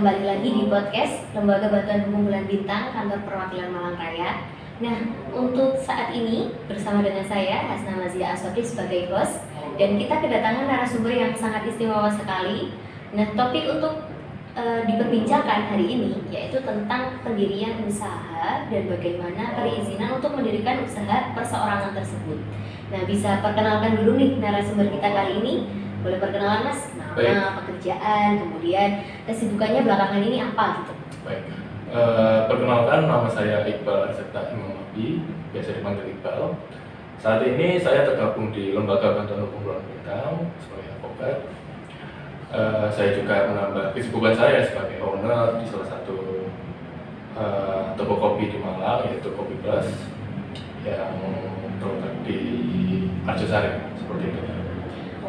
kembali lagi di podcast Lembaga Bantuan Hukum Bulan Bintang Kantor Perwakilan Malang Raya. Nah, untuk saat ini bersama dengan saya Hasna Mazia Asofi sebagai host, dan kita kedatangan narasumber yang sangat istimewa sekali. Nah, topik untuk diperbincangkan hari ini yaitu tentang pendirian usaha dan bagaimana perizinan untuk mendirikan usaha perseorangan tersebut. Nah, bisa perkenalkan dulu nih narasumber kita kali ini. Boleh perkenalan Mas, nama, pekerjaan, kemudian kesibukannya belakangan ini apa gitu. Baik, perkenalkan nama saya Iqbal Arseta Imam Abdi, biasa dipanggil Iqbal. Saat ini saya tergabung di Lembaga Bantuan Hukum Bulan Bintang sebagai advokat. Saya juga menambah kesibukan saya sebagai owner di salah satu toko kopi di Malang, yaitu Kopi Plus yang terletak di Arjosari, seperti itu.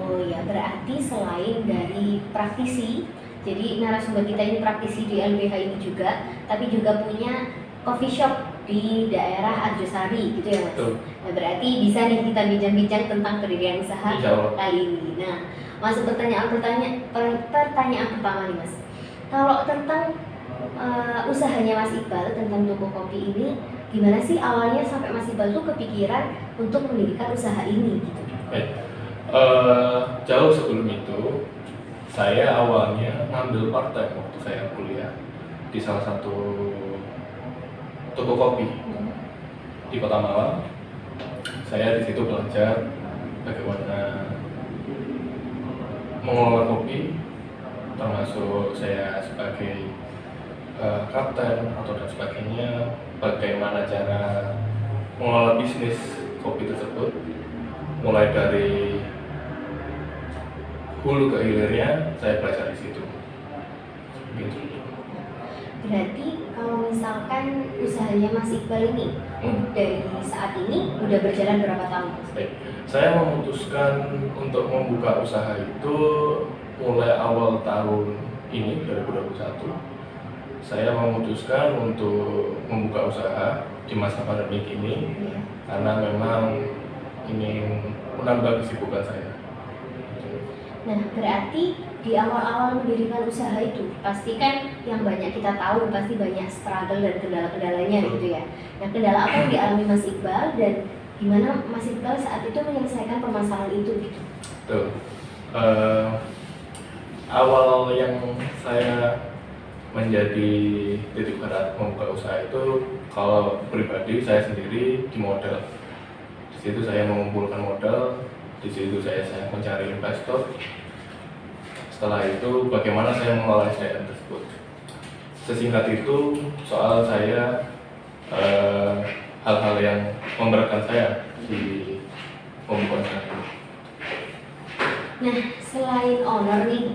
Oh ya, berarti selain dari praktisi, jadi narasumber kita ini praktisi di LBH ini juga, tapi juga punya coffee shop di daerah Arjosari gitu ya Mas? Betul. Nah, berarti bisa nih kita bincang-bincang tentang pendirian usaha kali ini. Nah, masuk pertanyaan pertama nih Mas. Kalau tentang usahanya Mas Iqbal, tentang toko kopi ini, gimana sih awalnya sampai Mas Iqbal tuh kepikiran untuk mendirikan usaha ini gitu? Baik. Jauh sebelum itu, saya awalnya ngambil part-time waktu saya kuliah di salah satu toko kopi di Kota Malang. Saya di situ belajar bagaimana mengelola kopi, termasuk saya sebagai kapten atau dan sebagainya, bagaimana cara mengelola bisnis kopi tersebut, mulai dari hulu ke hilirnya saya belajar di situ. Gitu. Berarti kalau misalkan usahanya Mas Iqbal ini dari saat ini udah berjalan berapa tahun? Baik. Saya memutuskan untuk membuka usaha itu mulai awal tahun ini 2021. Saya memutuskan untuk membuka usaha di masa pandemi ini karena memang ingin menambah kesibukan saya. Nah, berarti di awal-awal mendirikan usaha itu pasti kan yang banyak kita tahu pasti banyak struggle dan kendala-kendalanya gitu ya. Nah, kendala apa yang dialami Mas Iqbal dan gimana Mas Iqbal saat itu menyelesaikan permasalahan itu gitu? Tuh, awal yang saya menjadi titik berat membuka usaha itu, kalau pribadi saya sendiri di modal. Di situ saya mengumpulkan modal, di situ saya mencari investor. Setelah itu bagaimana saya mengelola SDM tersebut. Sesingkat itu soal saya hal-hal yang memberatkan saya di pembukaan usaha ini. Nah, selain owner nih,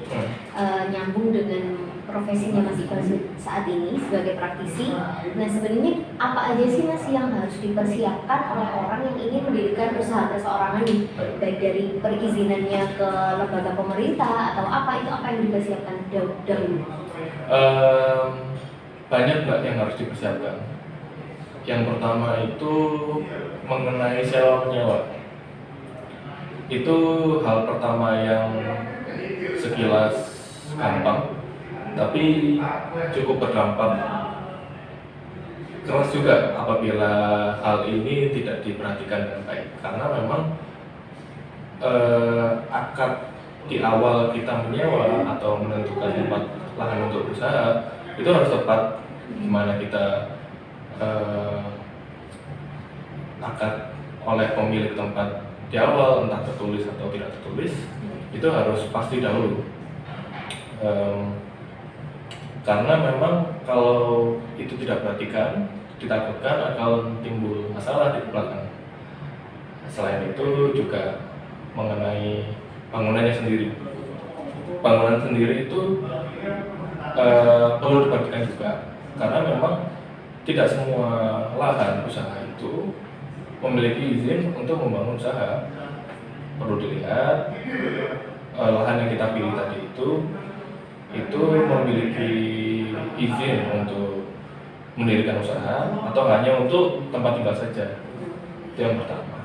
nyambung dengan profesinya Mas Iqbal saat ini sebagai praktisi. Nah, sebenarnya apa aja sih Mas yang harus dipersiapkan oleh orang yang ingin mendirikan usaha perseorangan nih? Baik dari perizinannya ke lembaga pemerintah atau apa yang dipersiapkan dahulu? Banyak nggak yang harus dipersiapkan. Yang pertama itu mengenai sewa menyewa. Itu hal pertama yang sekilas gampang, tapi cukup berdampak keras juga apabila hal ini tidak diperhatikan dengan baik. Karena memang akad di awal kita menyewa atau menentukan tempat lahan untuk usaha itu harus tepat. Gimana kita akad oleh pemilik tempat di awal, entah tertulis atau tidak tertulis, itu harus pasti dahulu. Karena memang kalau itu tidak perhatikan, ditakutkan akan timbul masalah di belakang. Selain itu juga mengenai bangunannya sendiri. Bangunan sendiri itu perlu diperhatikan juga, karena memang tidak semua lahan usaha itu memiliki izin untuk membangun usaha. Perlu dilihat lahan yang kita pilih tadi itu memiliki izin untuk mendirikan usaha atau hanya untuk tempat tinggal saja. Itu yang pertama.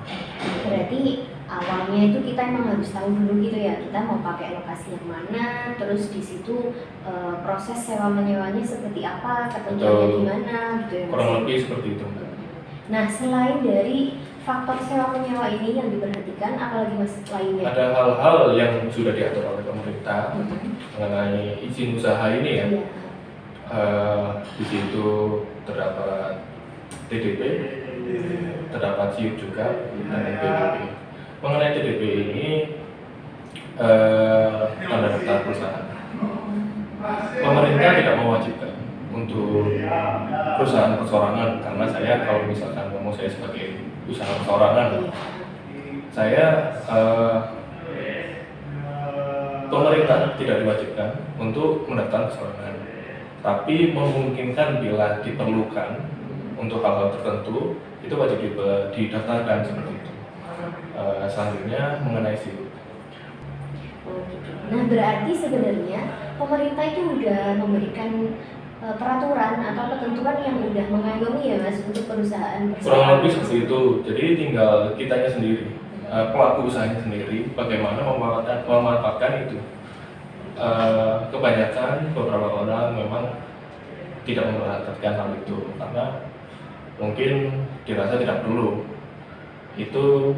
Berarti awalnya itu kita emang harus tahu dulu gitu ya, kita mau pakai lokasi yang mana, terus di situ proses sewa menyewanya seperti apa, ketentuannya gimana gitu ya Mas. Kurang lebih seperti itu Mbak. Nah, selain dari faktor sewa menyewa ini yang diperhatikan, apalagi Mas lainnya? Ada hal-hal yang sudah diatur oleh pemerintah mengenai izin usaha ini ya. Iya. Di situ terdapat TDP, terdapat SIUP juga, dan NPWP. Mengenai TDP ini, tanda daftar perusahaan. Pemerintah tidak mewajibkan untuk perusahaan perseorangan, karena saya kalau misalkan ngomong saya sebagai usaha perseorangan, saya pemerintah tidak diwajibkan untuk mendaftar perseorangan, tapi memungkinkan bila diperlukan untuk hal-hal tertentu itu wajib didaftarkan seperti itu. Selanjutnya mengenai SIUP. Nah, berarti sebenarnya pemerintah itu udah memberikan peraturan atau ketentuan yang udah mengayomi ya Mas untuk perusahaan Kurang lebih seperti itu. Jadi tinggal kitanya sendiri, pelaku usahanya sendiri, bagaimana memanfaatkan itu. Kebanyakan beberapa orang memang tidak memperhatikan hal itu karena mungkin dirasa tidak perlu. Itu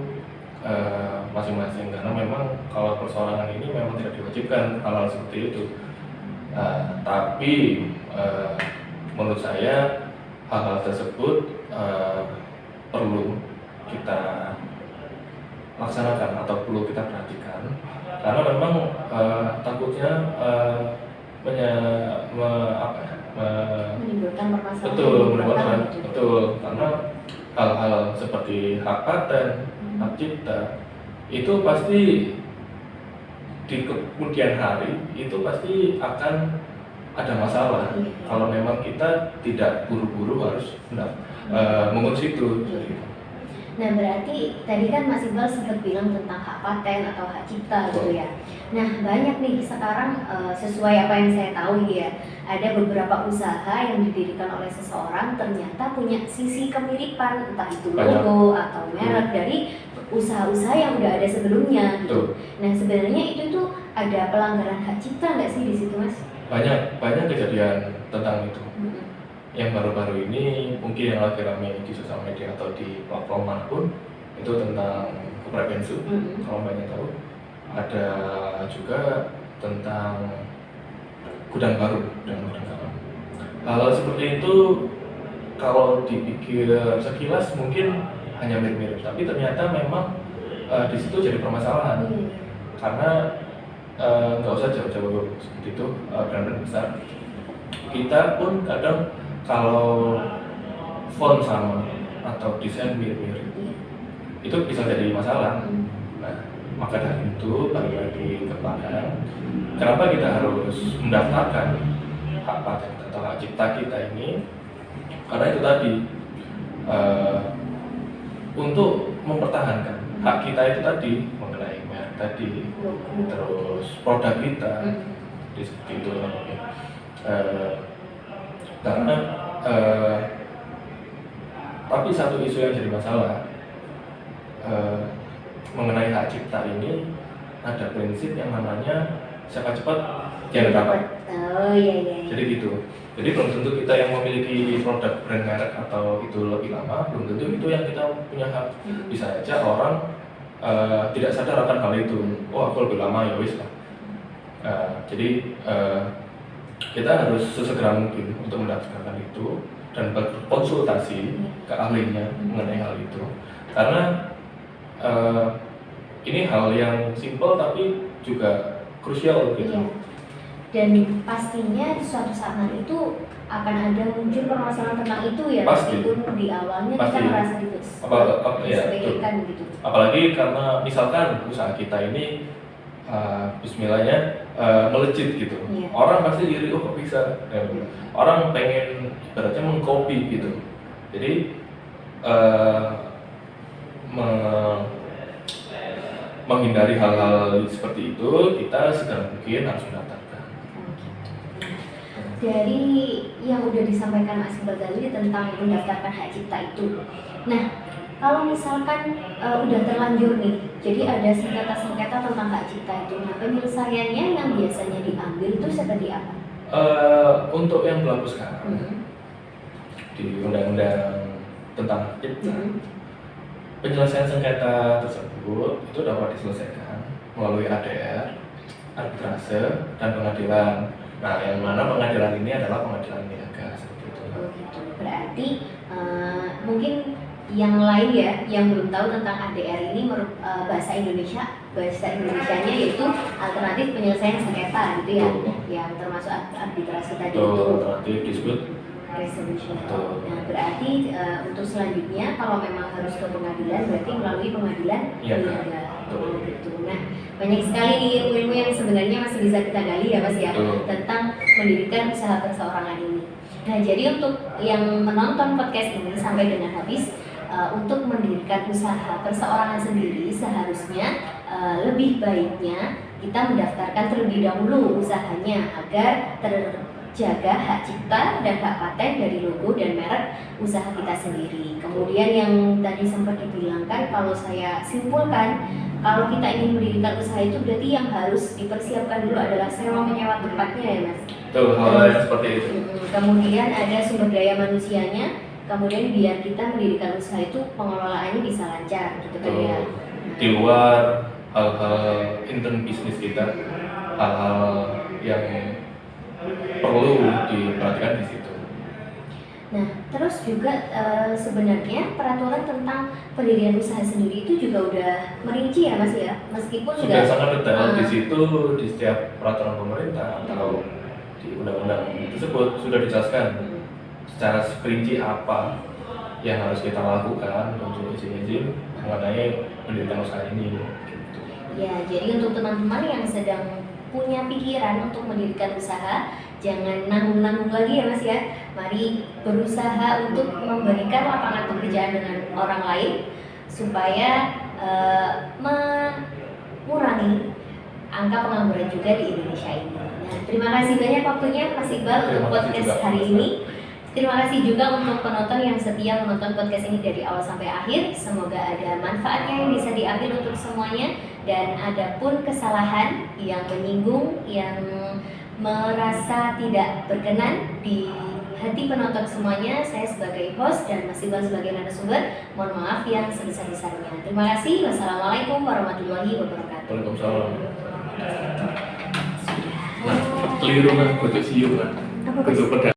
masing-masing, karena memang kalau perseorangan ini memang tidak diwajibkan hal-hal seperti itu. Tapi menurut saya hal-hal tersebut perlu kita laksanakan atau perlu kita perhatikan, karena memang takutnya menimbulkan permasalahan. Betul, karena hal-hal seperti hak paten, hak cipta itu pasti di kemudian hari itu pasti akan ada masalah kalau memang kita tidak buru-buru harus mengurus itu. Nah, berarti tadi kan Mas Iqbal sempat bilang tentang hak paten atau hak cipta gitu ya. Nah, banyak nih sekarang sesuai apa yang saya tahu ya, ada beberapa usaha yang didirikan oleh seseorang ternyata punya sisi kemiripan, entah itu logo atau merek dari usaha-usaha yang udah ada sebelumnya gitu. Nah, sebenarnya itu tuh ada pelanggaran hak cipta nggak sih di situ Mas? Banyak kejadian tentang itu. Yang baru-baru ini mungkin yang lagi ramai di sosial media atau di platform manapun itu tentang Kupra Bensu, kalau banyak tahu. Ada juga tentang gudang baru dan gudang garam. Hal seperti itu kalau dipikir sekilas mungkin hanya mirip-mirip, tapi ternyata memang di situ jadi permasalahan. Karena nggak usah jauh-jauh seperti itu, brand-brand besar. Kita pun kadang kalau font sama atau desain mirip-mirip itu bisa jadi masalah. Nah, maka dari itu balik lagi ke belakang, kenapa kita harus mendaftarkan hak paten atau hak cipta kita ini? Karena itu tadi untuk mempertahankan hak kita itu tadi mengenai merek tadi, terus produk kita, seperti itu. Karena tapi satu isu yang jadi masalah mengenai hak cipta ini, ada prinsip yang namanya siapa cepat jangan dapat. Iya. Jadi gitu. Jadi belum tentu kita yang memiliki produk brand merek atau itu lebih lama, belum tentu itu yang kita punya hak. Bisa aja orang tidak sadar akan hal itu. Oh, aku lebih lama ya wis lah. Jadi kita harus sesegera mungkin untuk mendaftarkan itu dan berkonsultasi ke ahlinya mengenai hal itu, karena ini hal yang simpel tapi juga krusial gitu. Iya. Dan pastinya di suatu saat nanti itu akan ada muncul permasalahan tentang itu ya, meskipun di awalnya kita merasa disepelekan gitu. Apalagi karena misalkan usaha kita ini bismillahnya melejit gitu. Orang pasti iri, oh kok bisa. Orang pengen ibaratnya mengcopy gitu. Jadi menghindari hal-hal seperti itu, kita segera mungkin harus mendaftarkan. Dari yang udah disampaikan Mas Iqbal tadi tentang mendaftarkan hak cipta itu, nah kalau misalkan udah terlanjur nih, jadi ada sengketa-sengketa tentang hak cipta itu, nah penyelesaiannya yang biasanya diambil itu seperti apa? Untuk yang berlaku sekarang di undang-undang tentang hak cipta, penyelesaian sengketa tersebut itu dapat diselesaikan melalui ADR, arbitrase, dan pengadilan. Nah, yang mana pengadilan ini adalah pengadilan niaga seperti itu. Oh gitu. Berarti mungkin yang lain ya yang belum tahu tentang ADR ini bahasa Indonesianya yaitu alternatif penyelesaian sengketa gitu ya, yang termasuk arbitrase tadi itu. Alternatif dispute Resolution. Nah, berarti untuk selanjutnya kalau memang harus ke pengadilan berarti melalui pengadilan niaga. Gitu. Nah, banyak sekali nih ilmu-ilmu yang sebenarnya masih bisa kita gali ya Mas ya, tentang mendirikan usaha perseorangan ini. Nah, jadi untuk yang menonton podcast ini sampai dengan habis, untuk mendirikan usaha perseorangan sendiri seharusnya lebih baiknya kita mendaftarkan terlebih dahulu usahanya agar terjaga hak cipta dan hak paten dari logo dan merek usaha kita sendiri. Kemudian yang tadi sempat dibilangkan, kalau saya simpulkan, kalau kita ingin mendirikan usaha itu berarti yang harus dipersiapkan dulu adalah sewa menyewa tempatnya ya Mas. Betul, hal seperti itu. Kemudian ada sumber daya manusianya, kemudian biar kita mendirikan usaha itu pengelolaannya bisa lancar gitu kan ya. Di luar hal-hal intern bisnis kita, hal-hal yang perlu diperhatikan di situ. Nah, terus juga sebenarnya peraturan tentang pendirian usaha sendiri itu juga udah merinci ya Mas ya, meskipun sudah sangat detail di situ, di setiap peraturan pemerintah atau di undang-undang tersebut sudah dijelaskan secara perinci apa yang harus kita lakukan untuk izin-izin mengenai pendirian usaha ini. Gitu. Ya, jadi untuk teman-teman yang sedang punya pikiran untuk mendirikan usaha, jangan nanggung-nanggung lagi ya Mas ya. Mari berusaha untuk memberikan lapangan pekerjaan dengan orang lain supaya mengurangi angka pengangguran juga di Indonesia ini. Nah, terima kasih banyak waktunya Mas Iqbal untuk podcast hari ini. Terima kasih juga untuk penonton yang setia menonton podcast ini dari awal sampai akhir. Semoga ada manfaatnya yang bisa diambil untuk semuanya. Dan ada pun kesalahan yang menyinggung, yang merasa tidak berkenan di hati penonton semuanya, saya sebagai host dan Mas Iqbal sebagai narasumber, mohon maaf yang sebesar-besarnya. Terima kasih. Wassalamualaikum warahmatullahi wabarakatuh. Waalaikumsalam. Keliru kan, kudu siu kan, kudu pedang.